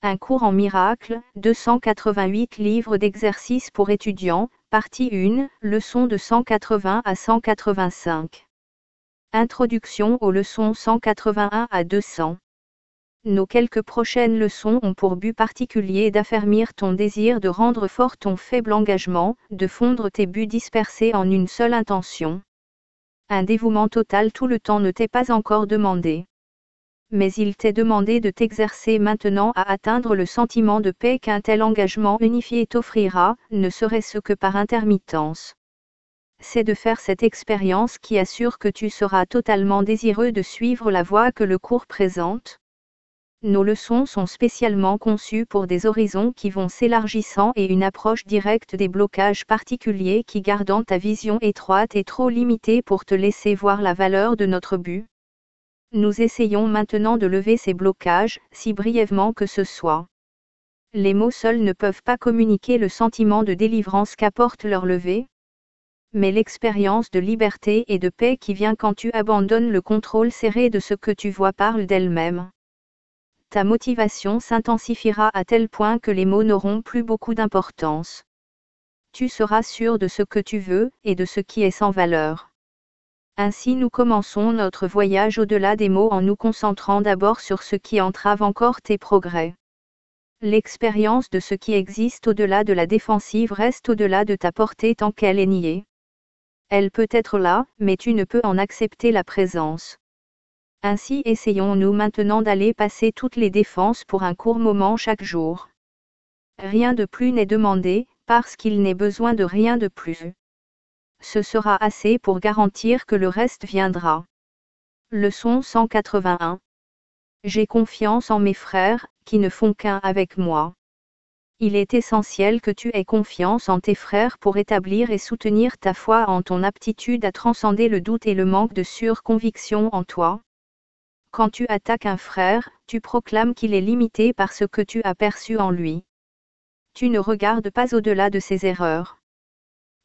Un cours en miracle, 288 livres d'exercices pour étudiants, partie 1, leçons de 180 à 185. Introduction aux leçons 181 à 200. Nos quelques prochaines leçons ont pour but particulier d'affermir ton désir de rendre fort ton faible engagement, de fondre tes buts dispersés en une seule intention. Un dévouement total tout le temps ne t'est pas encore demandé. Mais il t'est demandé de t'exercer maintenant à atteindre le sentiment de paix qu'un tel engagement unifié t'offrira, ne serait-ce que par intermittence. C'est de faire cette expérience qui assure que tu seras totalement désireux de suivre la voie que le cours présente. Nos leçons sont spécialement conçues pour des horizons qui vont s'élargissant et une approche directe des blocages particuliers qui gardant ta vision étroite et trop limitée pour te laisser voir la valeur de notre but. Nous essayons maintenant de lever ces blocages, si brièvement que ce soit. Les mots seuls ne peuvent pas communiquer le sentiment de délivrance qu'apporte leur levée. Mais l'expérience de liberté et de paix qui vient quand tu abandonnes le contrôle serré de ce que tu vois parle d'elle-même. Ta motivation s'intensifiera à tel point que les mots n'auront plus beaucoup d'importance. Tu seras sûr de ce que tu veux, et de ce qui est sans valeur. Ainsi nous commençons notre voyage au-delà des mots en nous concentrant d'abord sur ce qui entrave encore tes progrès. L'expérience de ce qui existe au-delà de la défensive reste au-delà de ta portée tant qu'elle est niée. Elle peut être là, mais tu ne peux en accepter la présence. Ainsi essayons-nous maintenant d'aller passer toutes les défenses pour un court moment chaque jour. Rien de plus n'est demandé, parce qu'il n'est besoin de rien de plus. Ce sera assez pour garantir que le reste viendra. Leçon 181. J'ai confiance en mes frères, qui ne font qu'un avec moi. Il est essentiel que tu aies confiance en tes frères pour établir et soutenir ta foi en ton aptitude à transcender le doute et le manque de surconviction en toi. Quand tu attaques un frère, tu proclames qu'il est limité par ce que tu as perçu en lui. Tu ne regardes pas au-delà de ses erreurs.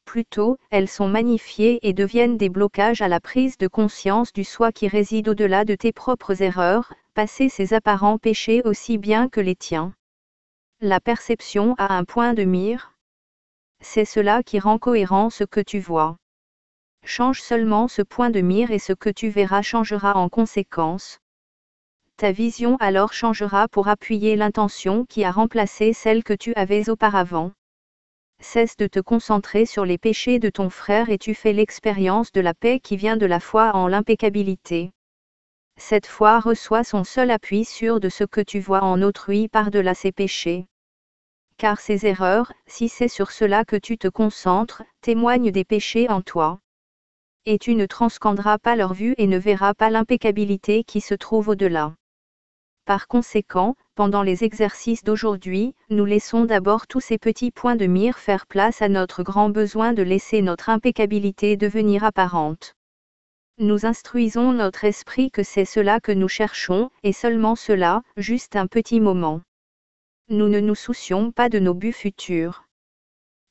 Plutôt, elles sont magnifiées et deviennent des blocages à la prise de conscience du soi qui réside au-delà de tes propres erreurs, passer ses apparents péchés aussi bien que les tiens. La perception a un point de mire. C'est cela qui rend cohérent ce que tu vois. Change seulement ce point de mire et ce que tu verras changera en conséquence. Ta vision alors changera pour appuyer l'intention qui a remplacé celle que tu avais auparavant. Cesse de te concentrer sur les péchés de ton frère et tu fais l'expérience de la paix qui vient de la foi en l'impeccabilité. Cette foi reçoit son seul appui sûr de ce que tu vois en autrui par-delà ses péchés. Car ces erreurs, si c'est sur cela que tu te concentres, témoignent des péchés en toi. Et tu ne transcendras pas leur vue et ne verras pas l'impeccabilité qui se trouve au-delà. Par conséquent, pendant les exercices d'aujourd'hui, nous laissons d'abord tous ces petits points de mire faire place à notre grand besoin de laisser notre impeccabilité devenir apparente. Nous instruisons notre esprit que c'est cela que nous cherchons, et seulement cela, juste un petit moment. Nous ne nous soucions pas de nos buts futurs.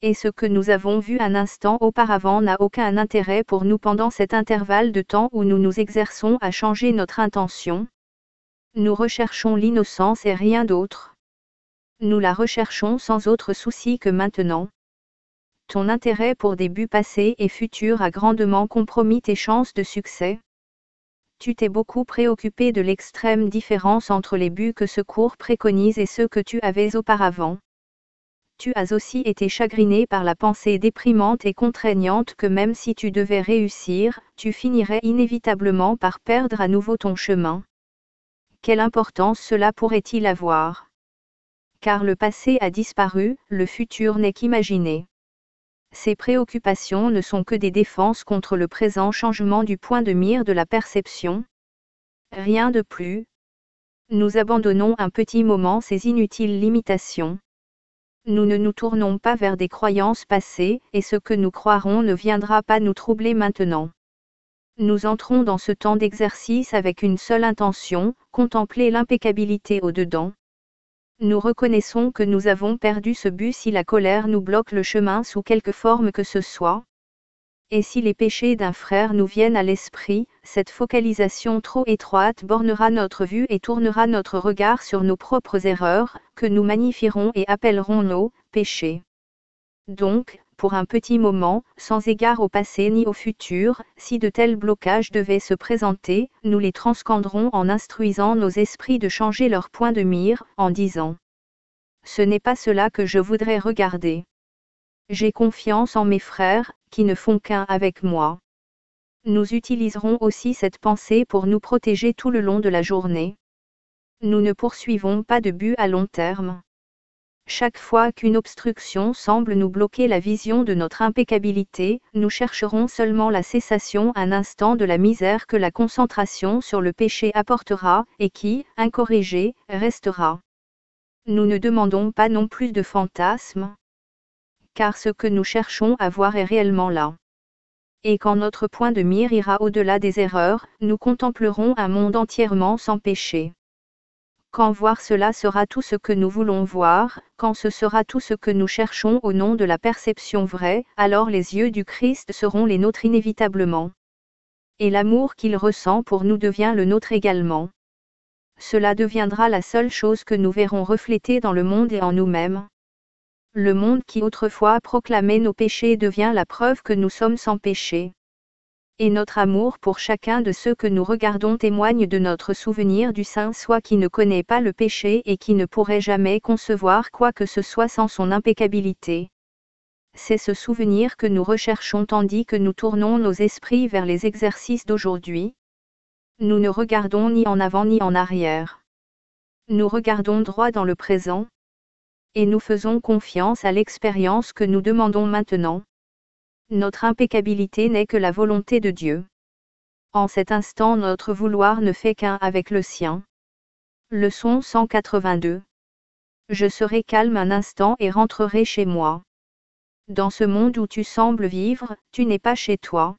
Et ce que nous avons vu un instant auparavant n'a aucun intérêt pour nous pendant cet intervalle de temps où nous nous exerçons à changer notre intention. Nous recherchons l'innocence et rien d'autre. Nous la recherchons sans autre souci que maintenant. Ton intérêt pour des buts passés et futurs a grandement compromis tes chances de succès. Tu t'es beaucoup préoccupé de l'extrême différence entre les buts que ce cours préconise et ceux que tu avais auparavant. Tu as aussi été chagriné par la pensée déprimante et contraignante que même si tu devais réussir, tu finirais inévitablement par perdre à nouveau ton chemin. Quelle importance cela pourrait-il avoir? Car le passé a disparu, le futur n'est qu'imaginé. Ces préoccupations ne sont que des défenses contre le présent changement du point de mire de la perception. Rien de plus. Nous abandonnons un petit moment ces inutiles limitations. Nous ne nous tournons pas vers des croyances passées, et ce que nous croirons ne viendra pas nous troubler maintenant. Nous entrons dans ce temps d'exercice avec une seule intention, contempler l'impeccabilité au-dedans. Nous reconnaissons que nous avons perdu ce but si la colère nous bloque le chemin sous quelque forme que ce soit. Et si les péchés d'un frère nous viennent à l'esprit, cette focalisation trop étroite bornera notre vue et tournera notre regard sur nos propres erreurs, que nous magnifierons et appellerons nos péchés. Donc, pour un petit moment, sans égard au passé ni au futur, si de tels blocages devaient se présenter, nous les transcendrons en instruisant nos esprits de changer leur point de mire, en disant : ce n'est pas cela que je voudrais regarder. J'ai confiance en mes frères, qui ne font qu'un avec moi. Nous utiliserons aussi cette pensée pour nous protéger tout le long de la journée. Nous ne poursuivons pas de but à long terme. Chaque fois qu'une obstruction semble nous bloquer la vision de notre impeccabilité, nous chercherons seulement la cessation un instant de la misère que la concentration sur le péché apportera, et qui, incorrigée, restera. Nous ne demandons pas non plus de fantasmes, car ce que nous cherchons à voir est réellement là. Et quand notre point de mire ira au-delà des erreurs, nous contemplerons un monde entièrement sans péché. Quand voir cela sera tout ce que nous voulons voir, quand ce sera tout ce que nous cherchons au nom de la perception vraie, alors les yeux du Christ seront les nôtres inévitablement. Et l'amour qu'il ressent pour nous devient le nôtre également. Cela deviendra la seule chose que nous verrons reflétée dans le monde et en nous-mêmes. Le monde qui autrefois proclamait nos péchés devient la preuve que nous sommes sans péché. Et notre amour pour chacun de ceux que nous regardons témoigne de notre souvenir du Saint Soi qui ne connaît pas le péché et qui ne pourrait jamais concevoir quoi que ce soit sans son impeccabilité. C'est ce souvenir que nous recherchons tandis que nous tournons nos esprits vers les exercices d'aujourd'hui. Nous ne regardons ni en avant ni en arrière. Nous regardons droit dans le présent. Et nous faisons confiance à l'expérience que nous demandons maintenant. Notre impeccabilité n'est que la volonté de Dieu. En cet instant notre vouloir ne fait qu'un avec le sien. Leçon 182. Je serai calme un instant et rentrerai chez moi. Dans ce monde où tu sembles vivre, tu n'es pas chez toi.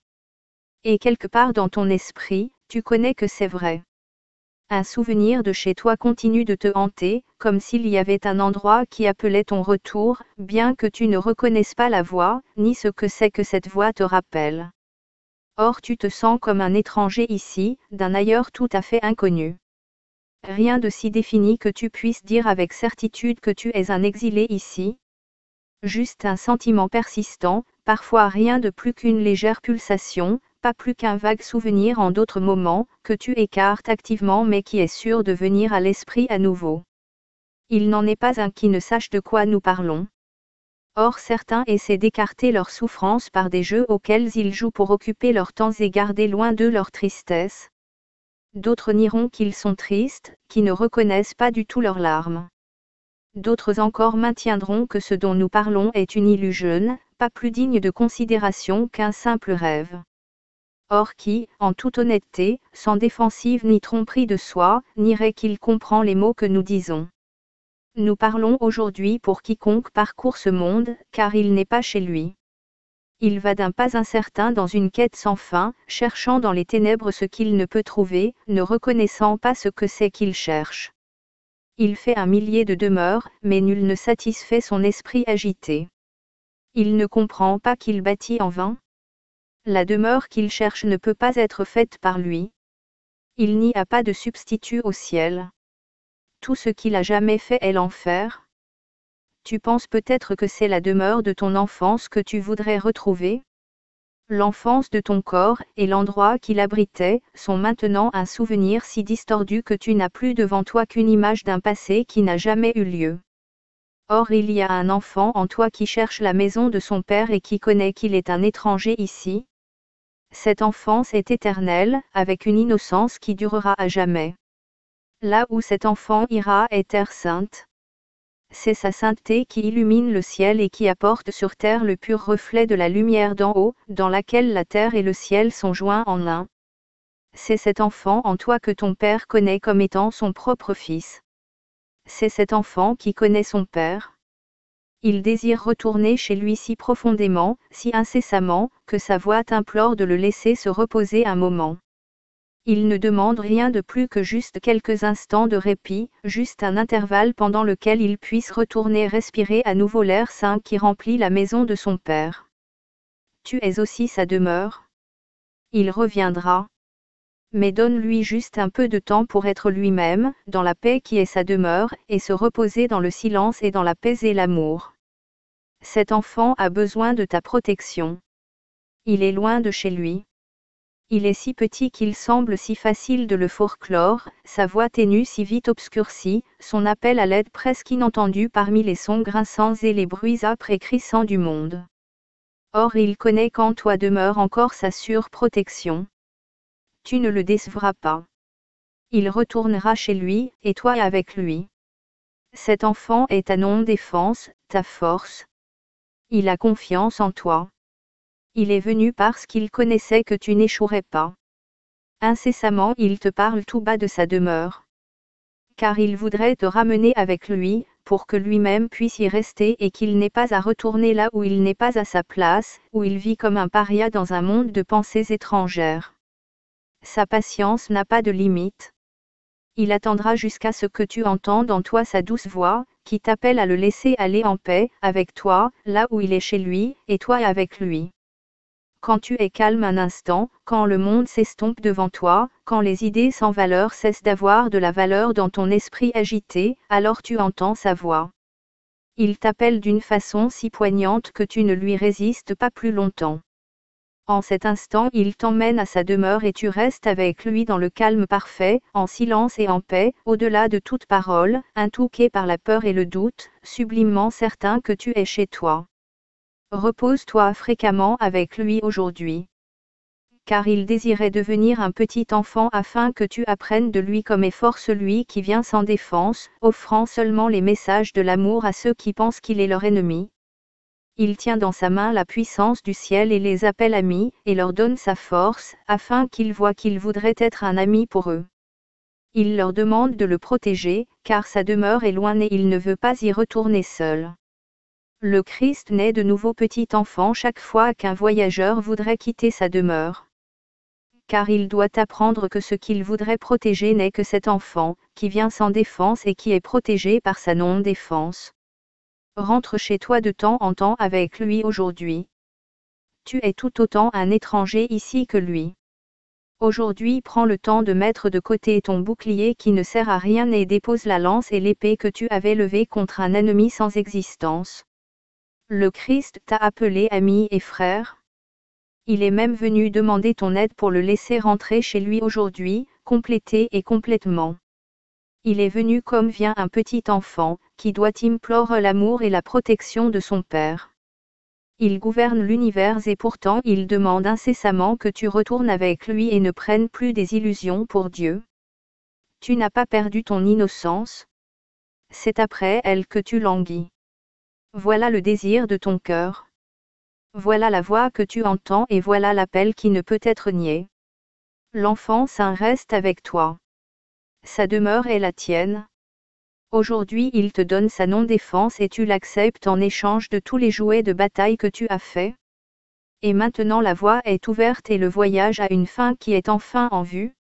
Et quelque part dans ton esprit, tu connais que c'est vrai. Un souvenir de chez toi continue de te hanter, comme s'il y avait un endroit qui appelait ton retour, bien que tu ne reconnaisses pas la voix, ni ce que c'est que cette voix te rappelle. Or tu te sens comme un étranger ici, d'un ailleurs tout à fait inconnu. Rien de si défini que tu puisses dire avec certitude que tu es un exilé ici. Juste un sentiment persistant, parfois rien de plus qu'une légère pulsation, pas plus qu'un vague souvenir en d'autres moments, que tu écartes activement mais qui est sûr de venir à l'esprit à nouveau. Il n'en est pas un qui ne sache de quoi nous parlons. Or certains essaient d'écarter leur souffrance par des jeux auxquels ils jouent pour occuper leur temps et garder loin d'eux leur tristesse. D'autres nieront qu'ils sont tristes, qui ne reconnaissent pas du tout leurs larmes. D'autres encore maintiendront que ce dont nous parlons est une illusion, pas plus digne de considération qu'un simple rêve. Or qui, en toute honnêteté, sans défensive ni tromperie de soi, nierait qu'il comprend les mots que nous disons. Nous parlons aujourd'hui pour quiconque parcourt ce monde, car il n'est pas chez lui. Il va d'un pas incertain dans une quête sans fin, cherchant dans les ténèbres ce qu'il ne peut trouver, ne reconnaissant pas ce que c'est qu'il cherche. Il fait un millier de demeures, mais nul ne satisfait son esprit agité. Il ne comprend pas qu'il bâtit en vain. La demeure qu'il cherche ne peut pas être faite par lui. Il n'y a pas de substitut au ciel. Tout ce qu'il a jamais fait est l'enfer. Tu penses peut-être que c'est la demeure de ton enfance que tu voudrais retrouver ? L'enfance de ton corps et l'endroit qu'il abritait sont maintenant un souvenir si distordu que tu n'as plus devant toi qu'une image d'un passé qui n'a jamais eu lieu. Or il y a un enfant en toi qui cherche la maison de son père et qui connaît qu'il est un étranger ici. Cette enfance est éternelle, avec une innocence qui durera à jamais. Là où cet enfant ira est terre sainte. C'est sa sainteté qui illumine le ciel et qui apporte sur terre le pur reflet de la lumière d'en haut, dans laquelle la terre et le ciel sont joints en un. C'est cet enfant en toi que ton père connaît comme étant son propre fils. C'est cet enfant qui connaît son père. Il désire retourner chez lui si profondément, si incessamment, que sa voix t'implore de le laisser se reposer un moment. Il ne demande rien de plus que juste quelques instants de répit, juste un intervalle pendant lequel il puisse retourner respirer à nouveau l'air sain qui remplit la maison de son père. tu es aussi sa demeure. Il reviendra. Mais donne-lui juste un peu de temps pour être lui-même, dans la paix qui est sa demeure, et se reposer dans le silence et dans la paix et l'amour. Cet enfant a besoin de ta protection. Il est loin de chez lui. Il est si petit qu'il semble si facile de le forclore, sa voix ténue si vite obscurcie, son appel à l'aide presque inentendu parmi les sons grinçants et les bruits âpres et crissants du monde. Or il connaît qu'en toi demeure encore sa sûre protection. Tu ne le décevras pas. Il retournera chez lui, et toi avec lui. Cet enfant est ta non-défense, ta force. Il a confiance en toi. Il est venu parce qu'il connaissait que tu n'échouerais pas. Incessamment il te parle tout bas de sa demeure. Car il voudrait te ramener avec lui, pour que lui-même puisse y rester et qu'il n'ait pas à retourner là où il n'est pas à sa place, où il vit comme un paria dans un monde de pensées étrangères. Sa patience n'a pas de limite. Il attendra jusqu'à ce que tu entendes en toi sa douce voix, qui t'appelle à le laisser aller en paix, avec toi, là où il est chez lui, et toi avec lui. Quand tu es calme un instant, quand le monde s'estompe devant toi, quand les idées sans valeur cessent d'avoir de la valeur dans ton esprit agité, alors tu entends sa voix. Il t'appelle d'une façon si poignante que tu ne lui résistes pas plus longtemps. En cet instant il t'emmène à sa demeure et tu restes avec lui dans le calme parfait, en silence et en paix, au-delà de toute parole, intouqué par la peur et le doute, sublimement certain que tu es chez toi. Repose-toi fréquemment avec lui aujourd'hui. Car il désirait devenir un petit enfant afin que tu apprennes de lui comme est fort celui qui vient sans défense, offrant seulement les messages de l'amour à ceux qui pensent qu'il est leur ennemi. Il tient dans sa main la puissance du ciel et les appelle amis, et leur donne sa force, afin qu'ils voient qu'il voudrait être un ami pour eux. Il leur demande de le protéger, car sa demeure est loin et il ne veut pas y retourner seul. Le Christ naît de nouveau petit enfant chaque fois qu'un voyageur voudrait quitter sa demeure. Car il doit apprendre que ce qu'il voudrait protéger n'est que cet enfant, qui vient sans défense et qui est protégé par sa non-défense. Rentre chez toi de temps en temps avec lui aujourd'hui. Tu es tout autant un étranger ici que lui. Aujourd'hui prends le temps de mettre de côté ton bouclier qui ne sert à rien et dépose la lance et l'épée que tu avais levée contre un ennemi sans existence. Le Christ t'a appelé ami et frère. Il est même venu demander ton aide pour le laisser rentrer chez lui aujourd'hui, complété et complètement. Il est venu comme vient un petit enfant, qui doit implorer l'amour et la protection de son Père. Il gouverne l'univers et pourtant il demande incessamment que tu retournes avec lui et ne prennes plus des illusions pour Dieu. Tu n'as pas perdu ton innocence. C'est après elle que tu languis. Voilà le désir de ton cœur. Voilà la voix que tu entends et voilà l'appel qui ne peut être nié. L'enfant saint reste avec toi. Sa demeure est la tienne. Aujourd'hui il te donne sa non-défense et tu l'acceptes en échange de tous les jouets de bataille que tu as faits. Et maintenant la voie est ouverte et le voyage a une fin qui est enfin en vue.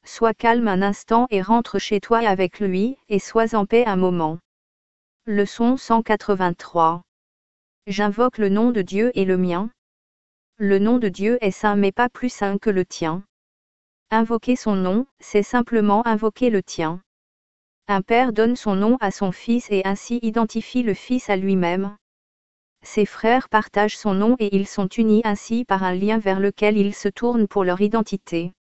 Sois calme un instant et rentre chez toi avec lui, et sois en paix un moment. Leçon 183. J'invoque le nom de Dieu et le mien. Le nom de Dieu est saint mais pas plus saint que le tien. Invoquer son nom, c'est simplement invoquer le tien. Un père donne son nom à son fils et ainsi identifie le fils à lui-même. Ses frères partagent son nom et ils sont unis ainsi par un lien vers lequel ils se tournent pour leur identité.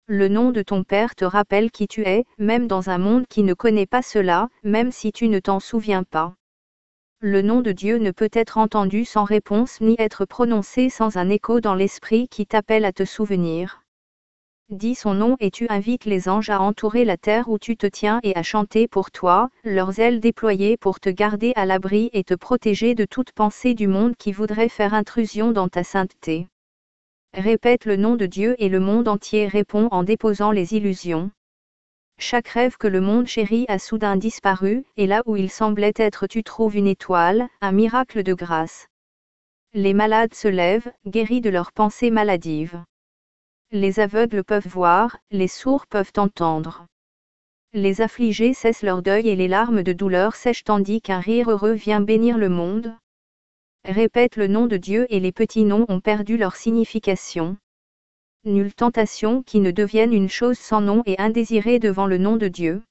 Le nom de ton père te rappelle qui tu es, même dans un monde qui ne connaît pas cela, même si tu ne t'en souviens pas. Le nom de Dieu ne peut être entendu sans réponse ni être prononcé sans un écho dans l'esprit qui t'appelle à te souvenir. Dis son nom et tu invites les anges à entourer la terre où tu te tiens et à chanter pour toi, leurs ailes déployées pour te garder à l'abri et te protéger de toute pensée du monde qui voudrait faire intrusion dans ta sainteté. Répète le nom de Dieu et le monde entier répond en déposant les illusions. Chaque rêve que le monde chérit a soudain disparu, et là où il semblait être tu trouves une étoile, un miracle de grâce. Les malades se lèvent, guéris de leurs pensées maladives. Les aveugles peuvent voir, les sourds peuvent entendre. Les affligés cessent leur deuil et les larmes de douleur sèchent tandis qu'un rire heureux vient bénir le monde. Répète le nom de Dieu et les petits noms ont perdu leur signification. Nulle tentation qui ne devienne une chose sans nom et indésirée devant le nom de Dieu.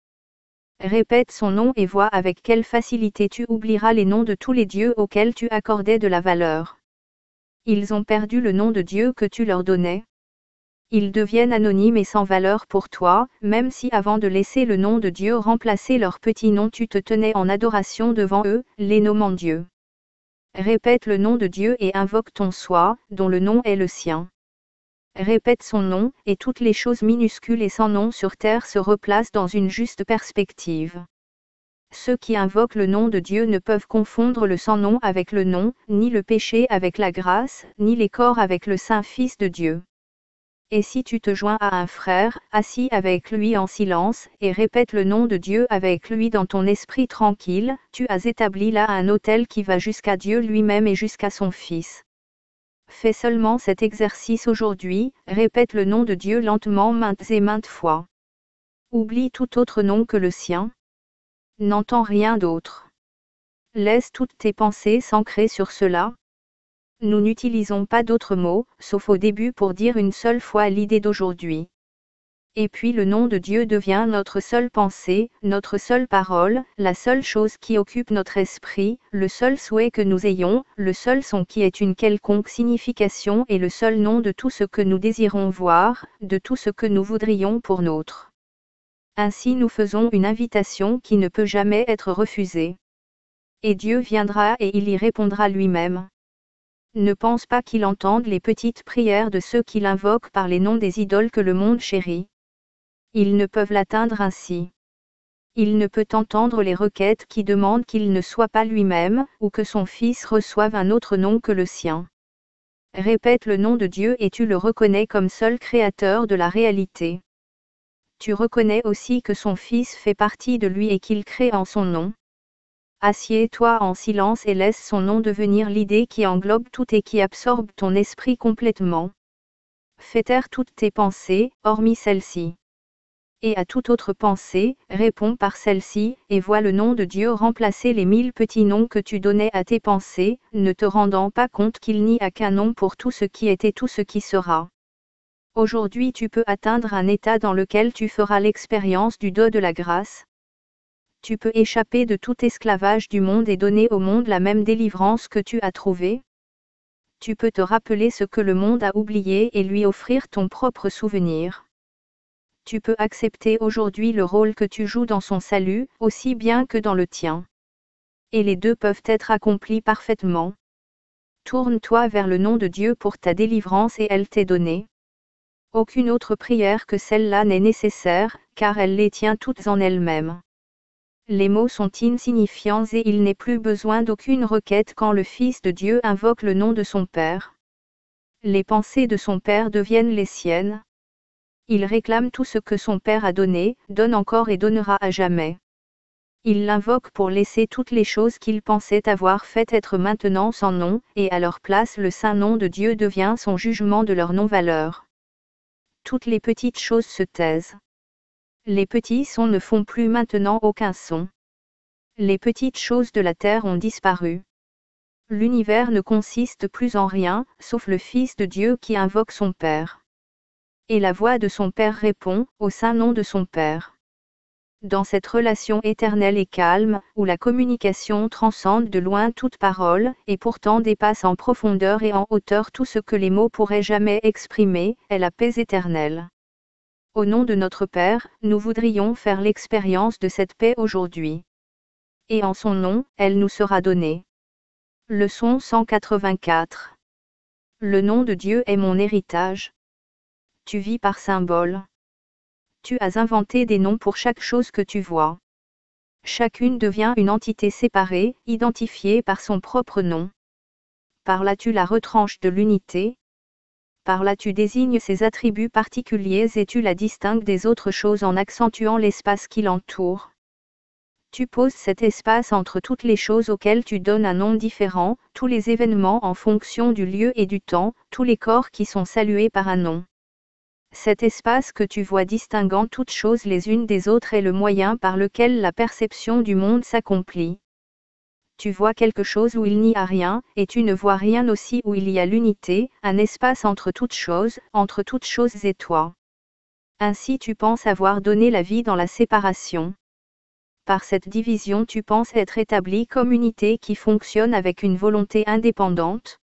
Répète son nom et vois avec quelle facilité tu oublieras les noms de tous les dieux auxquels tu accordais de la valeur. Ils ont perdu le nom de Dieu que tu leur donnais. Ils deviennent anonymes et sans valeur pour toi, même si avant de laisser le nom de Dieu remplacer leur petit nom tu te tenais en adoration devant eux, les nommant Dieu. Répète le nom de Dieu et invoque ton soi, dont le nom est le sien. Répète son nom, et toutes les choses minuscules et sans nom sur terre se replacent dans une juste perspective. Ceux qui invoquent le nom de Dieu ne peuvent confondre le sans-nom avec le nom, ni le péché avec la grâce, ni les corps avec le Saint-Fils de Dieu. Et si tu te joins à un frère, assis avec lui en silence, et répètes le nom de Dieu avec lui dans ton esprit tranquille, tu as établi là un autel qui va jusqu'à Dieu lui-même et jusqu'à son Fils. Fais seulement cet exercice aujourd'hui, répète le nom de Dieu lentement maintes et maintes fois. Oublie tout autre nom que le sien. N'entends rien d'autre. Laisse toutes tes pensées s'ancrer sur cela. Nous n'utilisons pas d'autres mots, sauf au début pour dire une seule fois l'idée d'aujourd'hui. Et puis le nom de Dieu devient notre seule pensée, notre seule parole, la seule chose qui occupe notre esprit, le seul souhait que nous ayons, le seul son qui ait une quelconque signification et le seul nom de tout ce que nous désirons voir, de tout ce que nous voudrions pour nôtre. Ainsi nous faisons une invitation qui ne peut jamais être refusée. Et Dieu viendra et il y répondra lui-même. Ne pense pas qu'il entende les petites prières de ceux qui l'invoquent par les noms des idoles que le monde chérit. Ils ne peuvent l'atteindre ainsi. Il ne peut entendre les requêtes qui demandent qu'il ne soit pas lui-même, ou que son Fils reçoive un autre nom que le sien. Répète le nom de Dieu et tu le reconnais comme seul créateur de la réalité. Tu reconnais aussi que son Fils fait partie de lui et qu'il crée en son nom. Assieds-toi en silence et laisse son nom devenir l'idée qui englobe tout et qui absorbe ton esprit complètement. Fais taire toutes tes pensées, hormis celle-ci. Et à toute autre pensée, réponds par celle-ci, et vois le nom de Dieu remplacer les 1000 petits noms que tu donnais à tes pensées, ne te rendant pas compte qu'il n'y a qu'un nom pour tout ce qui est et tout ce qui sera. Aujourd'hui tu peux atteindre un état dans lequel tu feras l'expérience du don de la grâce. Tu peux échapper de tout esclavage du monde et donner au monde la même délivrance que tu as trouvée. Tu peux te rappeler ce que le monde a oublié et lui offrir ton propre souvenir. Tu peux accepter aujourd'hui le rôle que tu joues dans son salut, aussi bien que dans le tien. Et les deux peuvent être accomplis parfaitement. Tourne-toi vers le nom de Dieu pour ta délivrance et elle t'est donnée. Aucune autre prière que celle-là n'est nécessaire, car elle les tient toutes en elle-même. Les mots sont insignifiants et il n'est plus besoin d'aucune requête quand le Fils de Dieu invoque le nom de son Père. Les pensées de son Père deviennent les siennes. Il réclame tout ce que son Père a donné, donne encore et donnera à jamais. Il l'invoque pour laisser toutes les choses qu'il pensait avoir faites être maintenant sans nom, et à leur place le saint nom de Dieu devient son jugement de leur non-valeur. Toutes les petites choses se taisent. Les petits sons ne font plus maintenant aucun son. Les petites choses de la terre ont disparu. L'univers ne consiste plus en rien, sauf le Fils de Dieu qui invoque son Père. Et la voix de son Père répond, au saint nom de son Père. Dans cette relation éternelle et calme, où la communication transcende de loin toute parole, et pourtant dépasse en profondeur et en hauteur tout ce que les mots pourraient jamais exprimer, est la paix éternelle. Au nom de notre Père, nous voudrions faire l'expérience de cette paix aujourd'hui. Et en son nom, elle nous sera donnée. Leçon 184. Le nom de Dieu est mon héritage. Tu vis par symbole. Tu as inventé des noms pour chaque chose que tu vois. Chacune devient une entité séparée, identifiée par son propre nom. Par là tu la retranches de l'unité. Par là tu désignes ses attributs particuliers et tu la distingues des autres choses en accentuant l'espace qui l'entoure. Tu poses cet espace entre toutes les choses auxquelles tu donnes un nom différent, tous les événements en fonction du lieu et du temps, tous les corps qui sont salués par un nom. Cet espace que tu vois distinguant toutes choses les unes des autres est le moyen par lequel la perception du monde s'accomplit. tu vois quelque chose où il n'y a rien, et tu ne vois rien aussi où il y a l'unité, un espace entre toutes choses et toi. Ainsi tu penses avoir donné la vie dans la séparation. Par cette division tu penses être établi comme unité qui fonctionne avec une volonté indépendante.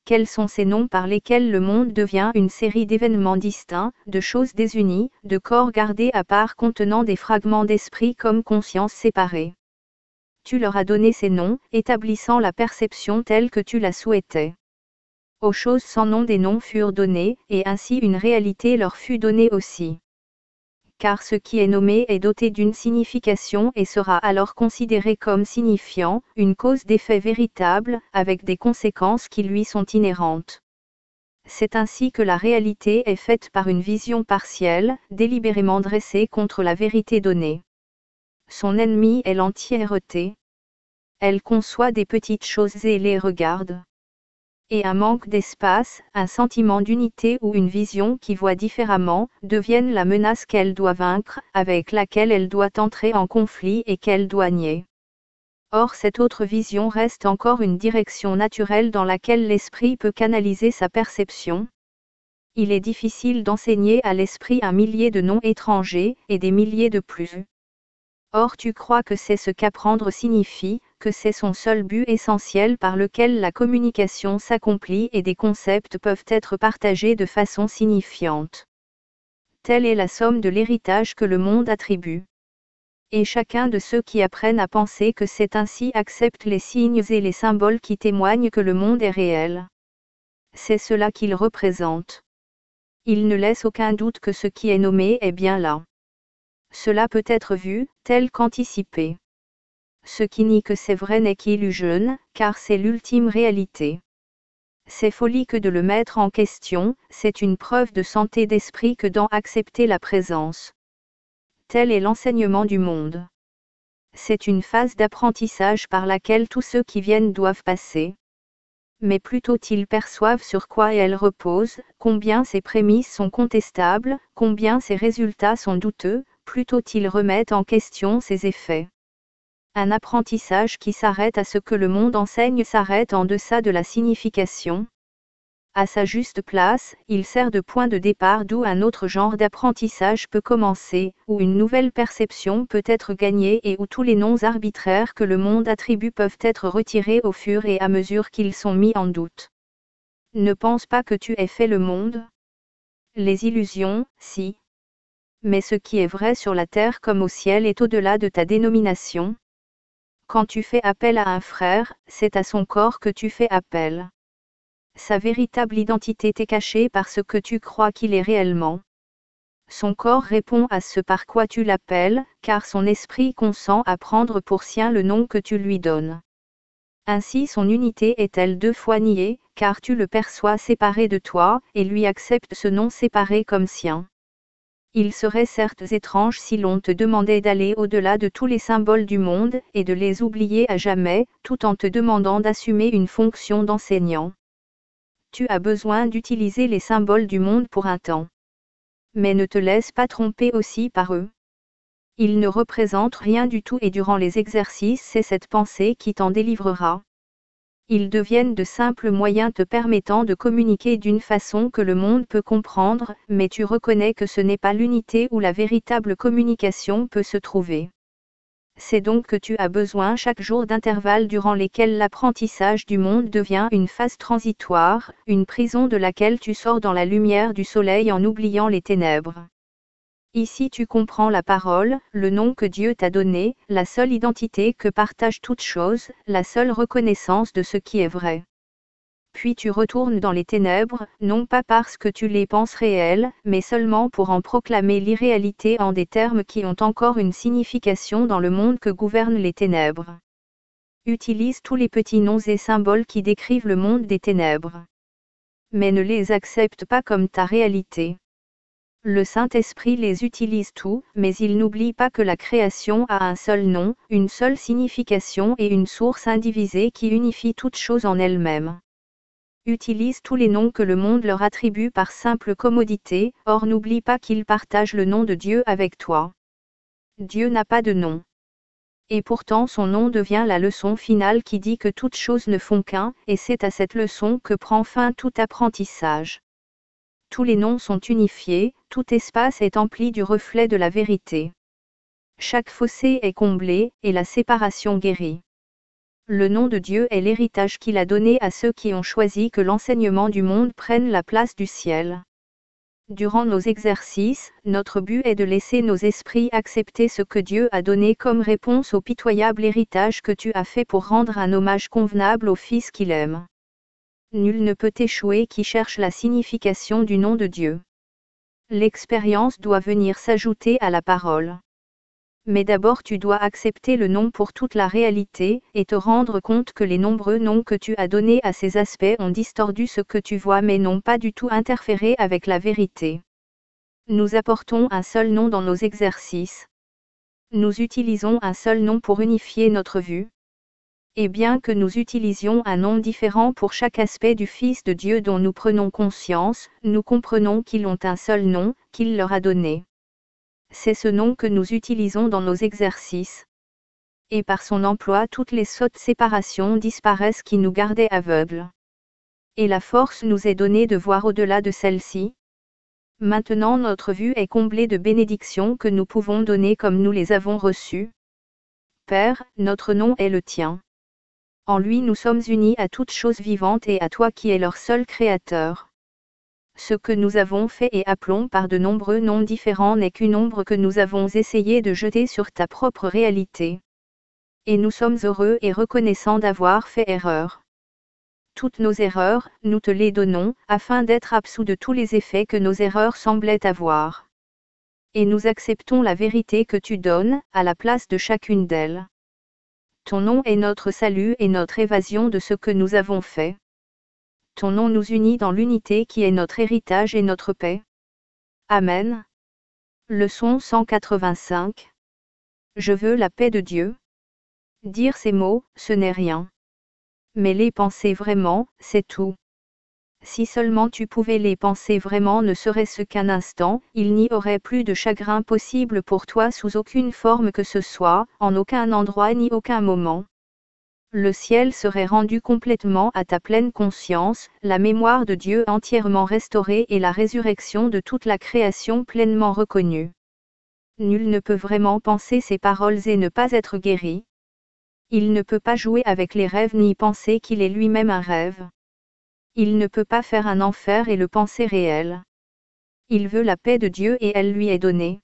Quels sont ces noms par lesquels le monde devient une série d'événements distincts, de choses désunies, de corps gardés à part contenant des fragments d'esprit comme conscience séparée. Tu leur as donné ces noms, établissant la perception telle que tu la souhaitais. Aux choses sans nom des noms furent donnés, et ainsi une réalité leur fut donnée aussi. Car ce qui est nommé est doté d'une signification et sera alors considéré comme signifiant, une cause d'effet véritable, avec des conséquences qui lui sont inhérentes. C'est ainsi que la réalité est faite par une vision partielle, délibérément dressée contre la vérité donnée. Son ennemi est l'entièreté. Elle conçoit des petites choses et les regarde. Et un manque d'espace, un sentiment d'unité ou une vision qui voit différemment, deviennent la menace qu'elle doit vaincre, avec laquelle elle doit entrer en conflit et qu'elle doit nier. Or cette autre vision reste encore une direction naturelle dans laquelle l'esprit peut canaliser sa perception. Il est difficile d'enseigner à l'esprit un millier de noms étrangers, et des milliers de plus. Or tu crois que c'est ce qu'apprendre signifie, que c'est son seul but essentiel par lequel la communication s'accomplit et des concepts peuvent être partagés de façon signifiante. Telle est la somme de l'héritage que le monde attribue. Et chacun de ceux qui apprennent à penser que c'est ainsi accepte les signes et les symboles qui témoignent que le monde est réel. C'est cela qu'il représente. Il ne laisse aucun doute que ce qui est nommé est bien là. Cela peut être vu, tel qu'anticipé. Ce qui nie que c'est vrai n'est qu'illusion, car c'est l'ultime réalité. C'est folie que de le mettre en question, c'est une preuve de santé d'esprit que d'en accepter la présence. Tel est l'enseignement du monde. C'est une phase d'apprentissage par laquelle tous ceux qui viennent doivent passer. Mais plus tôt ils perçoivent sur quoi elle repose, combien ses prémices sont contestables, combien ses résultats sont douteux, plus tôt ils remettent en question ses effets. Un apprentissage qui s'arrête à ce que le monde enseigne s'arrête en deçà de la signification. À sa juste place, il sert de point de départ d'où un autre genre d'apprentissage peut commencer, où une nouvelle perception peut être gagnée et où tous les noms arbitraires que le monde attribue peuvent être retirés au fur et à mesure qu'ils sont mis en doute. Ne pense pas que tu aies fait le monde. Les illusions, si. Mais ce qui est vrai sur la terre comme au ciel est au-delà de ta dénomination. Quand tu fais appel à un frère, c'est à son corps que tu fais appel. Sa véritable identité t'est cachée par ce que tu crois qu'il est réellement. Son corps répond à ce par quoi tu l'appelles, car son esprit consent à prendre pour sien le nom que tu lui donnes. Ainsi son unité est-elle deux fois niée, car tu le perçois séparé de toi, et lui acceptes ce nom séparé comme sien. Il serait certes étrange si l'on te demandait d'aller au-delà de tous les symboles du monde, et de les oublier à jamais, tout en te demandant d'assumer une fonction d'enseignant. Tu as besoin d'utiliser les symboles du monde pour un temps. Mais ne te laisse pas tromper aussi par eux. Ils ne représentent rien du tout et durant les exercices c'est cette pensée qui t'en délivrera. Ils deviennent de simples moyens te permettant de communiquer d'une façon que le monde peut comprendre, mais tu reconnais que ce n'est pas l'unité où la véritable communication peut se trouver. C'est donc que tu as besoin chaque jour d'intervalles durant lesquels l'apprentissage du monde devient une phase transitoire, une prison de laquelle tu sors dans la lumière du soleil en oubliant les ténèbres. Ici tu comprends la parole, le nom que Dieu t'a donné, la seule identité que partage toute chose, la seule reconnaissance de ce qui est vrai. Puis tu retournes dans les ténèbres, non pas parce que tu les penses réelles, mais seulement pour en proclamer l'irréalité en des termes qui ont encore une signification dans le monde que gouvernent les ténèbres. Utilise tous les petits noms et symboles qui décrivent le monde des ténèbres. Mais ne les accepte pas comme ta réalité. Le Saint-Esprit les utilise tous, mais il n'oublie pas que la création a un seul nom, une seule signification et une source indivisée qui unifie toute chose en elle-même. Utilise tous les noms que le monde leur attribue par simple commodité, or n'oublie pas qu'ils partagent le nom de Dieu avec toi. Dieu n'a pas de nom. Et pourtant son nom devient la leçon finale qui dit que toutes choses ne font qu'un, et c'est à cette leçon que prend fin tout apprentissage. Tous les noms sont unifiés, tout espace est empli du reflet de la vérité. Chaque fossé est comblé, et la séparation guérie. Le nom de Dieu est l'héritage qu'il a donné à ceux qui ont choisi que l'enseignement du monde prenne la place du ciel. Durant nos exercices, notre but est de laisser nos esprits accepter ce que Dieu a donné comme réponse au pitoyable héritage que tu as fait pour rendre un hommage convenable au Fils qu'il aime. Nul ne peut échouer qui cherche la signification du nom de Dieu. L'expérience doit venir s'ajouter à la parole. Mais d'abord tu dois accepter le nom pour toute la réalité, et te rendre compte que les nombreux noms que tu as donnés à ces aspects ont distordu ce que tu vois mais n'ont pas du tout interféré avec la vérité. Nous apportons un seul nom dans nos exercices. Nous utilisons un seul nom pour unifier notre vue. Et bien que nous utilisions un nom différent pour chaque aspect du Fils de Dieu dont nous prenons conscience, nous comprenons qu'ils ont un seul nom, qu'il leur a donné. C'est ce nom que nous utilisons dans nos exercices. Et par son emploi toutes les sottes séparations disparaissent qui nous gardaient aveugles. Et la force nous est donnée de voir au-delà de celle-ci. Maintenant notre vue est comblée de bénédictions que nous pouvons donner comme nous les avons reçues. Père, notre nom est le tien. En lui nous sommes unis à toutes choses vivantes et à toi qui es leur seul Créateur. Ce que nous avons fait et appelons par de nombreux noms différents n'est qu'une ombre que nous avons essayé de jeter sur ta propre réalité. Et nous sommes heureux et reconnaissants d'avoir fait erreur. Toutes nos erreurs, nous te les donnons, afin d'être absous de tous les effets que nos erreurs semblaient avoir. Et nous acceptons la vérité que tu donnes, à la place de chacune d'elles. Ton nom est notre salut et notre évasion de ce que nous avons fait. Ton nom nous unit dans l'unité qui est notre héritage et notre paix. Amen. Leçon 185. Je veux la paix de Dieu. Dire ces mots, ce n'est rien. Mais les penser vraiment, c'est tout. Si seulement tu pouvais les penser vraiment ne serait-ce qu'un instant, il n'y aurait plus de chagrin possible pour toi sous aucune forme que ce soit, en aucun endroit ni aucun moment. Le ciel serait rendu complètement à ta pleine conscience, la mémoire de Dieu entièrement restaurée et la résurrection de toute la création pleinement reconnue. Nul ne peut vraiment penser ces paroles et ne pas être guéri. Il ne peut pas jouer avec les rêves ni penser qu'il est lui-même un rêve. Il ne peut pas faire un enfer et le penser réel. Il veut la paix de Dieu et elle lui est donnée.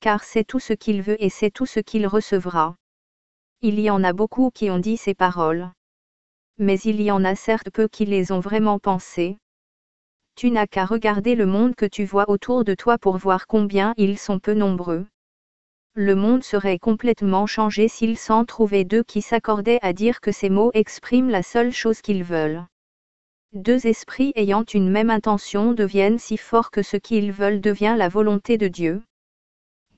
Car c'est tout ce qu'il veut et c'est tout ce qu'il recevra. Il y en a beaucoup qui ont dit ces paroles. Mais il y en a certes peu qui les ont vraiment pensées. Tu n'as qu'à regarder le monde que tu vois autour de toi pour voir combien ils sont peu nombreux. Le monde serait complètement changé s'il s'en trouvait deux qui s'accordaient à dire que ces mots expriment la seule chose qu'ils veulent. Deux esprits ayant une même intention deviennent si forts que ce qu'ils veulent devient la volonté de Dieu.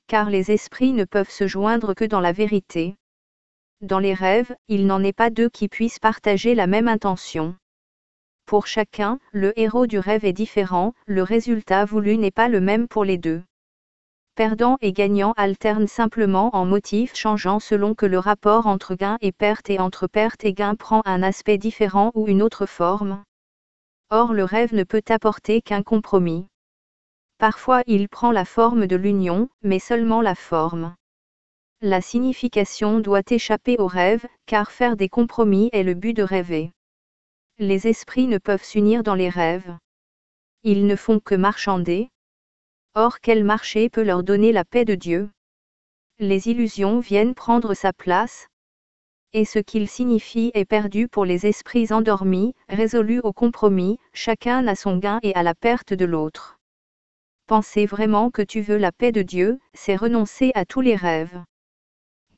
Car les esprits ne peuvent se joindre que dans la vérité. Dans les rêves, il n'en est pas deux qui puissent partager la même intention. Pour chacun, le héros du rêve est différent, le résultat voulu n'est pas le même pour les deux. Perdant et gagnant alternent simplement en motifs changeants selon que le rapport entre gain et perte et entre perte et gain prend un aspect différent ou une autre forme. Or le rêve ne peut apporter qu'un compromis. Parfois il prend la forme de l'union, mais seulement la forme. La signification doit échapper au rêve, car faire des compromis est le but de rêver. Les esprits ne peuvent s'unir dans les rêves. Ils ne font que marchander. Or quel marché peut leur donner la paix de Dieu? Les illusions viennent prendre sa place. Et ce qu'il signifie est perdu pour les esprits endormis, résolus au compromis, chacun à son gain et à la perte de l'autre. Penser vraiment que tu veux la paix de Dieu, c'est renoncer à tous les rêves.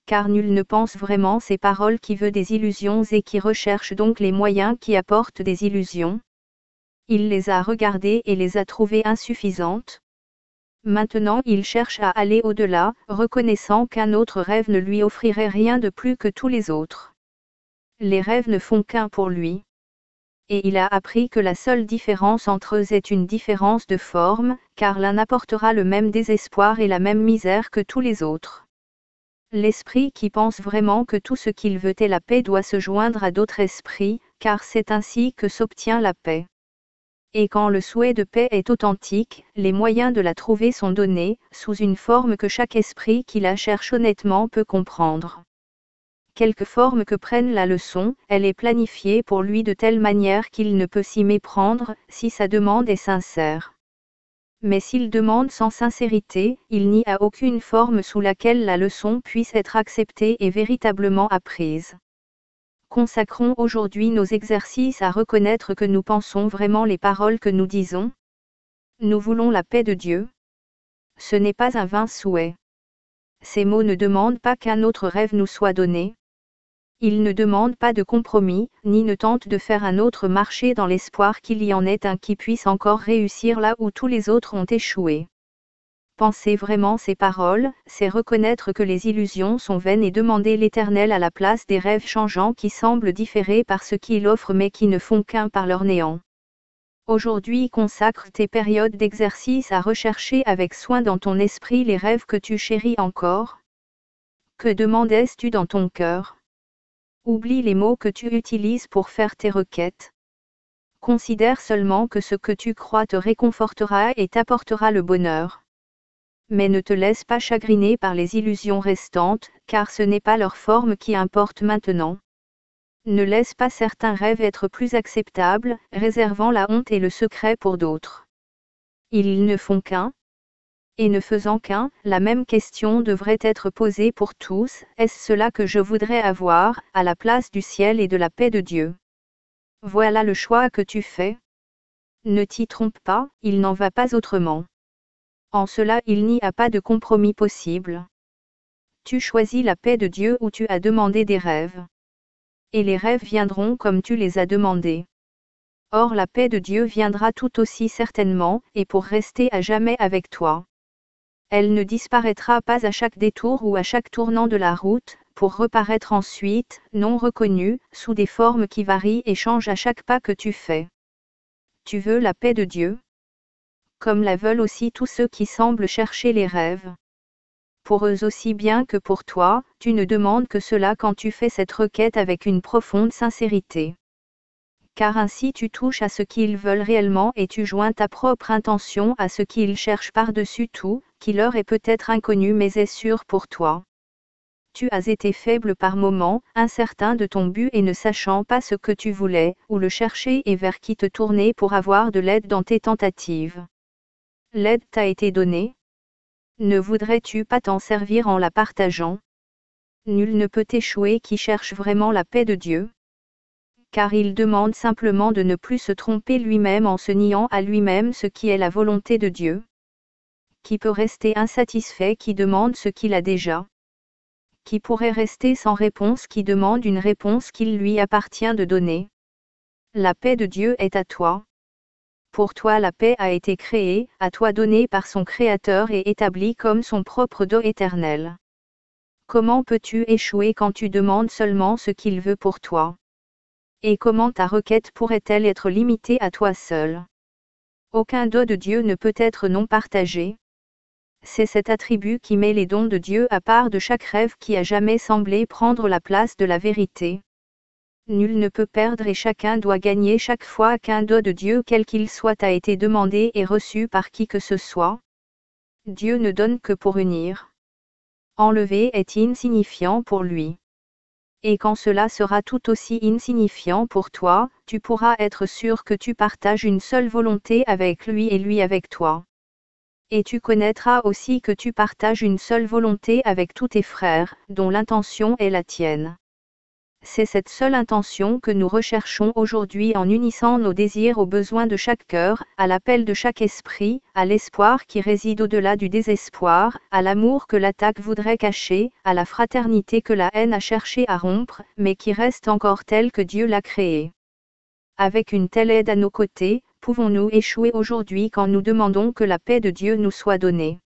Car nul ne pense vraiment ces paroles qui veut des illusions et qui recherche donc les moyens qui apportent des illusions. Il les a regardées et les a trouvées insuffisantes. Maintenant il cherche à aller au-delà, reconnaissant qu'un autre rêve ne lui offrirait rien de plus que tous les autres. Les rêves ne font qu'un pour lui. Et il a appris que la seule différence entre eux est une différence de forme, car l'un apportera le même désespoir et la même misère que tous les autres. L'esprit qui pense vraiment que tout ce qu'il veut est la paix doit se joindre à d'autres esprits, car c'est ainsi que s'obtient la paix. Et quand le souhait de paix est authentique, les moyens de la trouver sont donnés, sous une forme que chaque esprit qui la cherche honnêtement peut comprendre. Quelque forme que prenne la leçon, elle est planifiée pour lui de telle manière qu'il ne peut s'y méprendre, si sa demande est sincère. Mais s'il demande sans sincérité, il n'y a aucune forme sous laquelle la leçon puisse être acceptée et véritablement apprise. Consacrons aujourd'hui nos exercices à reconnaître que nous pensons vraiment les paroles que nous disons. Nous voulons la paix de Dieu. Ce n'est pas un vain souhait. Ces mots ne demandent pas qu'un autre rêve nous soit donné. Ils ne demandent pas de compromis, ni ne tentent de faire un autre marché dans l'espoir qu'il y en ait un qui puisse encore réussir là où tous les autres ont échoué. Penser vraiment ces paroles, c'est reconnaître que les illusions sont vaines et demander l'Éternel à la place des rêves changeants qui semblent différer par ce qu'il offre mais qui ne font qu'un par leur néant. Aujourd'hui consacre tes périodes d'exercice à rechercher avec soin dans ton esprit les rêves que tu chéris encore. Que demandais-tu dans ton cœur ? Oublie les mots que tu utilises pour faire tes requêtes. Considère seulement que ce que tu crois te réconfortera et t'apportera le bonheur. Mais ne te laisse pas chagriner par les illusions restantes, car ce n'est pas leur forme qui importe maintenant. Ne laisse pas certains rêves être plus acceptables, réservant la honte et le secret pour d'autres. Ils ne font qu'un. Et ne faisant qu'un, la même question devrait être posée pour tous, est-ce cela que je voudrais avoir, à la place du ciel et de la paix de Dieu? Voilà le choix que tu fais. Ne t'y trompe pas, il n'en va pas autrement. En cela il n'y a pas de compromis possible. Tu choisis la paix de Dieu ou tu as demandé des rêves. Et les rêves viendront comme tu les as demandés. Or la paix de Dieu viendra tout aussi certainement, et pour rester à jamais avec toi. Elle ne disparaîtra pas à chaque détour ou à chaque tournant de la route, pour reparaître ensuite, non reconnue, sous des formes qui varient et changent à chaque pas que tu fais. Tu veux la paix de Dieu? Comme la veulent aussi tous ceux qui semblent chercher les rêves. Pour eux aussi bien que pour toi, tu ne demandes que cela quand tu fais cette requête avec une profonde sincérité. Car ainsi tu touches à ce qu'ils veulent réellement et tu joins ta propre intention à ce qu'ils cherchent par-dessus tout, qui leur est peut-être inconnu mais est sûr pour toi. Tu as été faible par moments, incertain de ton but et ne sachant pas ce que tu voulais, ou le chercher et vers qui te tourner pour avoir de l'aide dans tes tentatives. L'aide t'a été donnée. Ne voudrais-tu pas t'en servir en la partageant? Nul ne peut échouer qui cherche vraiment la paix de Dieu. Car il demande simplement de ne plus se tromper lui-même en se niant à lui-même ce qui est la volonté de Dieu. Qui peut rester insatisfait qui demande ce qu'il a déjà? Qui pourrait rester sans réponse qui demande une réponse qu'il lui appartient de donner? La paix de Dieu est à toi. Pour toi la paix a été créée, à toi donnée par son Créateur et établie comme son propre don éternel. Comment peux-tu échouer quand tu demandes seulement ce qu'il veut pour toi? Et comment ta requête pourrait-elle être limitée à toi seul? Aucun don de Dieu ne peut être non partagé. C'est cet attribut qui met les dons de Dieu à part de chaque rêve qui a jamais semblé prendre la place de la vérité. Nul ne peut perdre et chacun doit gagner chaque fois qu'un don de Dieu quel qu'il soit a été demandé et reçu par qui que ce soit. Dieu ne donne que pour unir. Enlever est insignifiant pour lui. Et quand cela sera tout aussi insignifiant pour toi, tu pourras être sûr que tu partages une seule volonté avec lui et lui avec toi. Et tu connaîtras aussi que tu partages une seule volonté avec tous tes frères, dont l'intention est la tienne. C'est cette seule intention que nous recherchons aujourd'hui en unissant nos désirs aux besoins de chaque cœur, à l'appel de chaque esprit, à l'espoir qui réside au-delà du désespoir, à l'amour que l'attaque voudrait cacher, à la fraternité que la haine a cherché à rompre, mais qui reste encore telle que Dieu l'a créée. Avec une telle aide à nos côtés, pouvons-nous échouer aujourd'hui quand nous demandons que la paix de Dieu nous soit donnée?